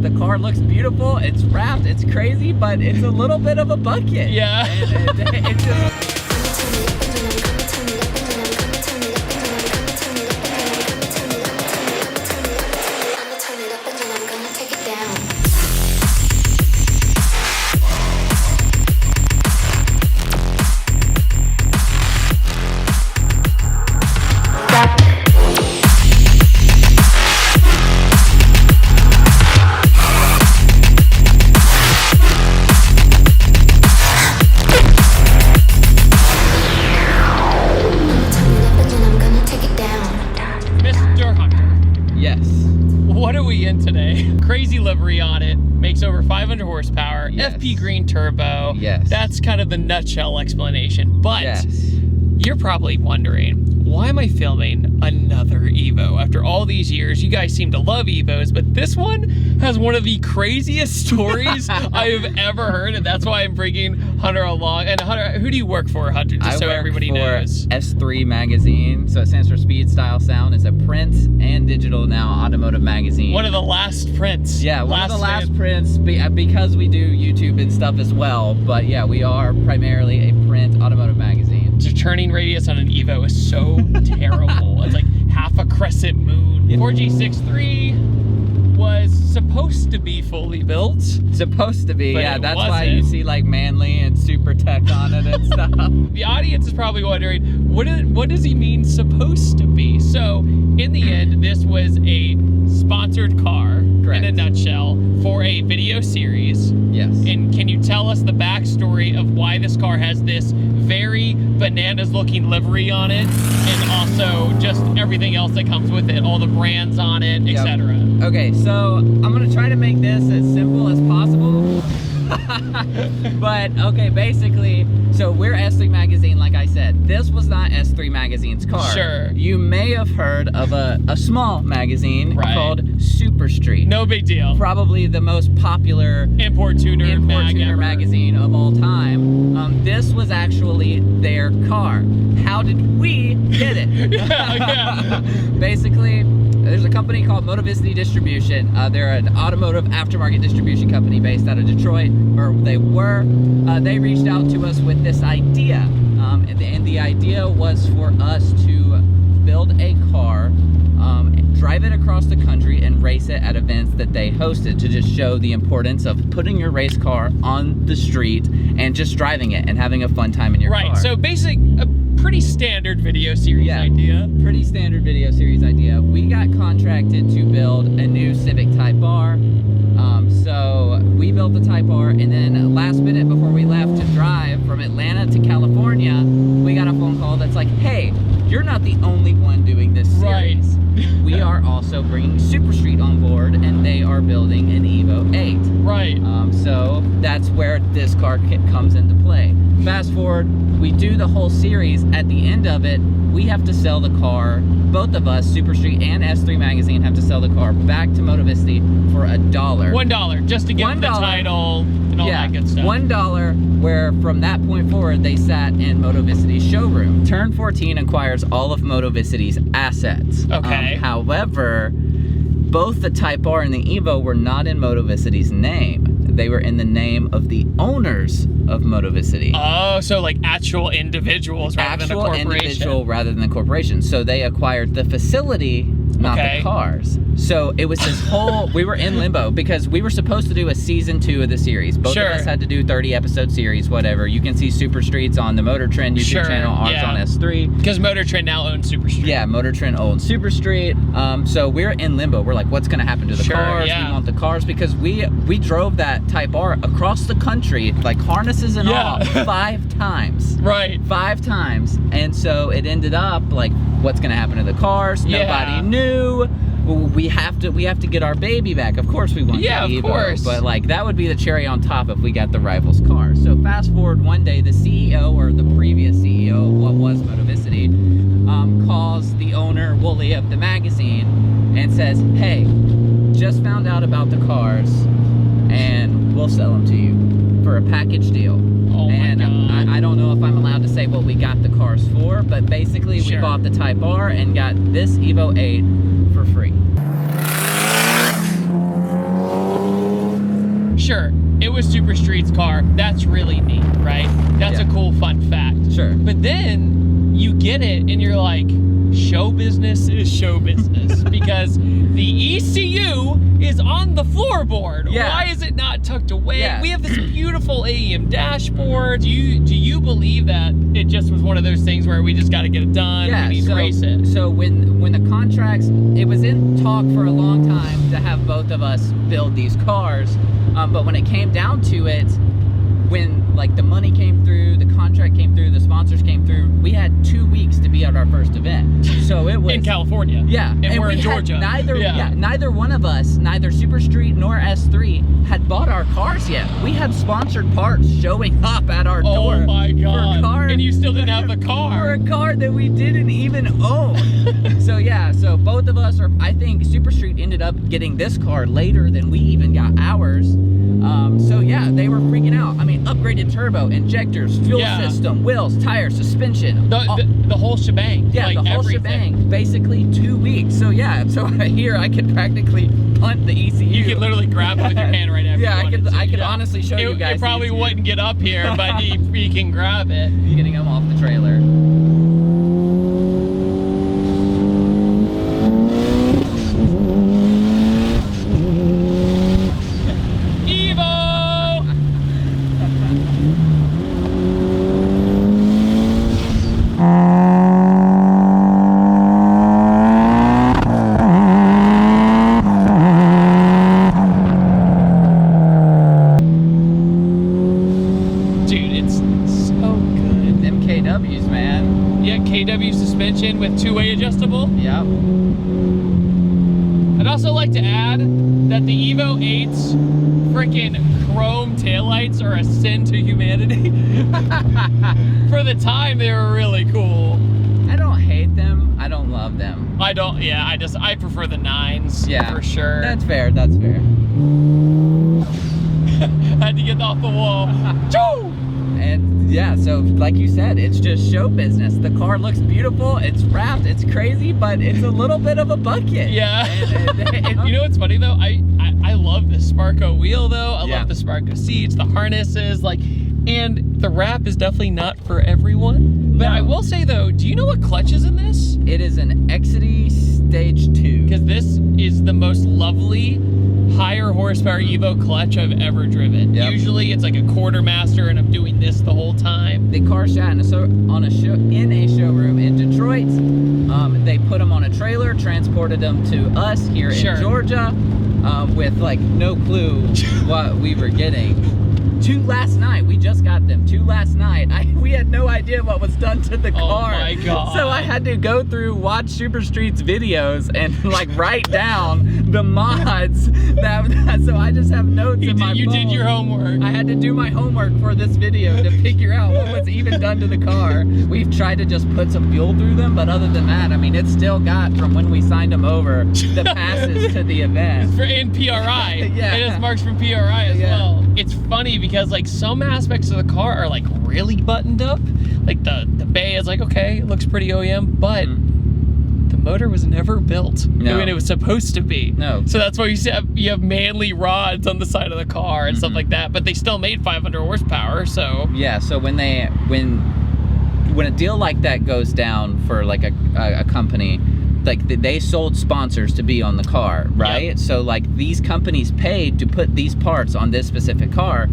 The car looks beautiful, it's wrapped, it's crazy, but it's a little bit of a bucket. Yeah. And it just... What are we in today? Crazy livery on it, makes over 500 horsepower, yes. FP green turbo. Yes. That's kind of the nutshell explanation. But yes. You're probably wondering, why am I filming another Evo? After all these years, you guys seem to love Evos, but this one has one of the craziest stories I've ever heard, and that's why I'm bringing Hunter along. And Hunter, who do you work for, Hunter, just so everybody knows? S3 magazine, so it stands for Speed, Style, Sound. It's a print and digital now automotive magazine. One of the last prints. Yeah, one of the last prints, because we do YouTube and stuff as well, but yeah, we are primarily a print automotive magazine. The turning radius on an Evo is so terrible. It's like half a crescent moon. 4G63 was supposed to be fully built. Supposed to be, yeah. That's why you see like Manly and Super Tech on it and stuff. The audience is probably wondering, what does he mean supposed to be? So in the end, this was a sponsored car, correct, in a nutshell, for a video series. Yes. And can you tell us the backstory of why this car has this very bananas looking livery on it, and also just everything else that comes with it, all the brands on it, etc. Okay, so I'm gonna try to make this as simple as possible. But okay, basically, so we're S3 magazine, like I said. This was not S3 magazine's car. Sure. You may have heard of a small magazine called Super Street. No big deal. Probably the most popular import tuner magazine of all time. This was actually their car. How did we get it? Yeah. Basically, there's a company called Mitsubishi Distribution. They're an automotive aftermarket distribution company based out of Detroit, or they were. They reached out to us with this idea, and the idea was for us to build a car, drive it across the country, and race it at events that they hosted, to just show the importance of putting your race car on the street and just driving it and having a fun time in your car. Right, so a pretty standard video series idea. Pretty standard video series idea. We got contracted to build a new Civic Type R. So we built the Type R, and then last minute before we left to drive from Atlanta to California, we got a phone call that's like, hey, you're not the only one doing this series. Right. We are also bringing Super Street on board, and they are building an Evo 8. Right. So that's where this car comes into play. Fast forward, we do the whole series. At the end of it, we have to sell the car, both of us, Super Street and S3 magazine, have to sell the car back to Mitsubishi for $1. $1, just to get the title and all that good stuff. $1, where from that point forward, they sat in Mitsubishi showroom. Turn 14 acquires all of Mitsubishi assets. Okay. However, both the Type R and the Evo were not in Mitsubishi name. They were in the name of the owners of Mitsubishi. Oh, so like actual individuals rather than a corporation. Individual rather than the corporation. So they acquired the facility, not the cars. So it was this whole, we were in limbo because we were supposed to do a season 2 of the series. Both of us had to do 30-episode series, whatever. You can see Super Streets on the Motor Trend YouTube channel, ours on S3. Because Motor Trend now owns Super Street. Yeah, Motor Trend owns Super Street. So we're in limbo. We're like, what's gonna happen to the cars? We want the cars, because we drove that Type R across the country, like harnesses and all, 5 times. Right. 5 times. And so it ended up like, what's gonna happen to the cars? Nobody knew. We have to get our baby back. Of course we want the Evo, of course. But like that would be the cherry on top if we got the rivals car. So fast forward one day, the CEO, or the previous CEO of what was Mitsubishi, calls the owner, Wooly, of the magazine and says, hey, just found out about the cars and we'll sell them to you for a package deal. Oh and my God. I don't know if I'm allowed to say what we got the cars for, but basically we bought the Type R and got this Evo 8 for free. sure, it was Super Street's car. That's really neat, right? That's a cool fun fact. Sure. But then you get it and you're like, show business is show business because the ECU is on the floorboard. Yeah. Why is it not tucked away? Yeah. We have this beautiful AEM dashboard. Do you believe that it just was one of those things where we just got to get it done? Yeah, we need to race it. So when the contracts, it was in talk for a long time to have both of us build these cars, but when it came down to it, when like the money came through, the contract came through, the sponsors came through, we had 2 weeks to be at our first event. So it was in California. Yeah, and we're in Georgia. Neither one of us, neither Super Street nor S3, had bought our cars yet. We had sponsored parts showing up at our door. Oh my god! For a car, and you still didn't have the car. For a car that we didn't even own. So both of us are. I think Super Street ended up getting this car later than we even got ours. They were freaking out. I mean, upgraded turbo, injectors, fuel system, wheels, tires, suspension. The whole shebang. Yeah, like the whole everything. shebang. Basically 2 weeks. So here I could practically punt the ECU. You could literally grab it with your hand right after. Yeah, I could honestly show you guys. It probably wouldn't get up here, but you can grab it. You're getting them off the trailer. Suspension with two-way adjustable. Yep. I'd also like to add that the Evo 8's freaking chrome taillights are a sin to humanity. For the time, they were really cool. I don't hate them. I don't love them. I prefer the 9s. Yeah, for sure. That's fair. That's fair. Had to get off the wall. Choo! And yeah, so like you said, it's just show business. The car looks beautiful, it's wrapped, it's crazy, but it's a little bit of a bucket. Yeah. And you know what's funny though? I love the Sparco wheel though. I love the Sparco seats, the harnesses, and the wrap is definitely not for everyone. But I will say though, do you know what clutch is in this? It is an Exidy Stage 2. Because this is the most lovely higher horsepower Evo clutch I've ever driven. Yep. Usually it's like a quartermaster and I'm doing this the whole time. The car shot in a showroom in Detroit. They put them on a trailer, transported them to us here in Georgia, with like no clue what we were getting. Last night, we just got them. Last night. We had no idea what was done to the car. Oh my god. So I had to go through, watch Super Street's videos and like write down the mods. So I just have notes in my phone. You did your homework. I had to do my homework for this video to figure out what was even done to the car. We've tried to just put some fuel through them, but other than that, I mean, it's still got from when we signed them over the passes to the event. It's in PRI. Yeah. It has marks from PRI as well. It's funny because like some aspects of the car are like really buttoned up. Like the bay is like, okay, it looks pretty OEM, but the motor was never built. No. I mean, it was supposed to be. No. So that's why you have manly rods on the side of the car and stuff like that, but they still made 500 horsepower, so. Yeah, so when a deal like that goes down for like a company, like they sold sponsors to be on the car, right? Yep. So like these companies paid to put these parts on this specific car.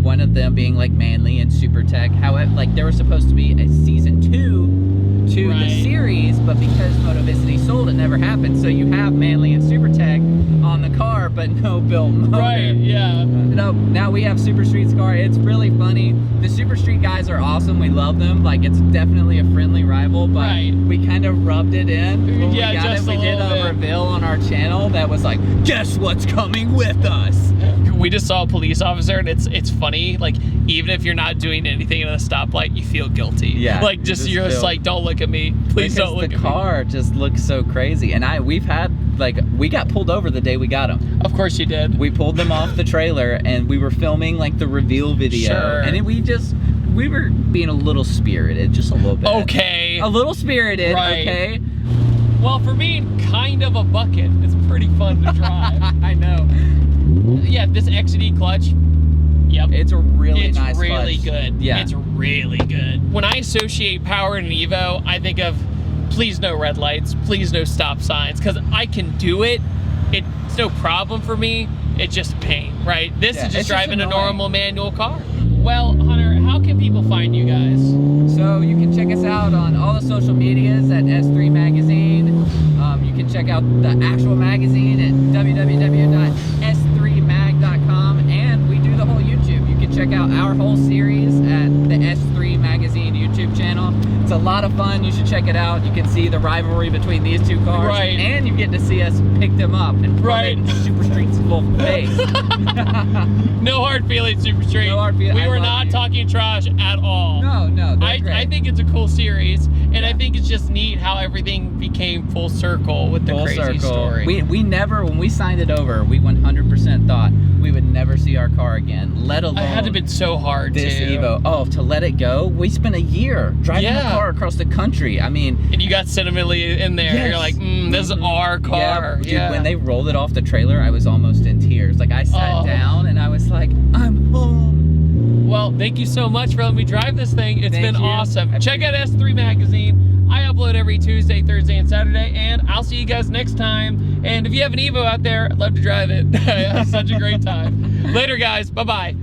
One of them being like Manly and SuperTech. However, like there was supposed to be a season 2 to the series, but because Motovicity sold, it never happened. So you have Manly and SuperTech on the car, but no built motor. Right, yeah. Now we have Super Street's car. It's really funny. The Super Street guys are awesome. We love them. Like it's definitely a friendly rival, but we kind of rubbed it in when we got it. We did a reveal on our channel that was like, guess what's coming with us? We just saw a police officer, and it's funny. Like even if you're not doing anything at a stoplight, you feel guilty. Yeah. Like you're just like, don't look at me, please don't look at me. The car just looks so crazy, and we got pulled over the day we got them. Of course you did. We pulled them off the trailer, and we were filming like the reveal video, and we were being a little spirited, just a little bit. Okay. A little spirited. Right. Okay. Well, for being kind of a bucket, it's pretty fun to drive. I know. Yeah, yeah, this XD clutch, yep. It's a really nice It's really clutch. good. Yeah. It's really good. When I associate power in an Evo, I think of please no red lights, please no stop signs, because I can do it. It's no problem for me. It's just pain, right? This is just driving a normal manual car. Well, Hunter, how can people find you guys? So you can check us out on all the social medias at S3 Magazine. You can check out the actual magazine at www.s3mag.com, and we do the whole YouTube. You can check out our whole series at the S3 Magazine YouTube channel. It's a lot of fun. You should check it out. You can see the rivalry between these two cars, right? And you get to see us pick them up and put it in Super Street's full face. No hard feelings, Super Street. No hard feelings. We were not talking trash at all. No, I think it's a cool series, and I think it's just neat how everything became full circle with the crazy story. We never, when we signed it over, we 100% thought we would never see our car again, let alone it had to have been so hard this too. Evo. Oh, to let it go, we spent a year driving the car across the country. I mean, and you got sentimentally in there. Yes. You're like, this is our car. Dude, when they rolled it off the trailer, I was almost in tears. Like, I sat down and I was like, I'm home. Well, thank you so much for letting me drive this thing. It's been awesome. Check out S3 Magazine. I upload every Tuesday, Thursday, and Saturday, and I'll see you guys next time. And if you have an Evo out there, I'd love to drive it. I had such a great time. Later, guys. Bye-bye.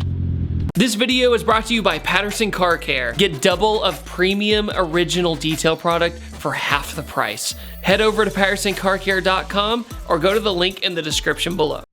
This video is brought to you by Patterson Car Care. Get double of premium original detail product for half the price. Head over to PattersonCarCare.com or go to the link in the description below.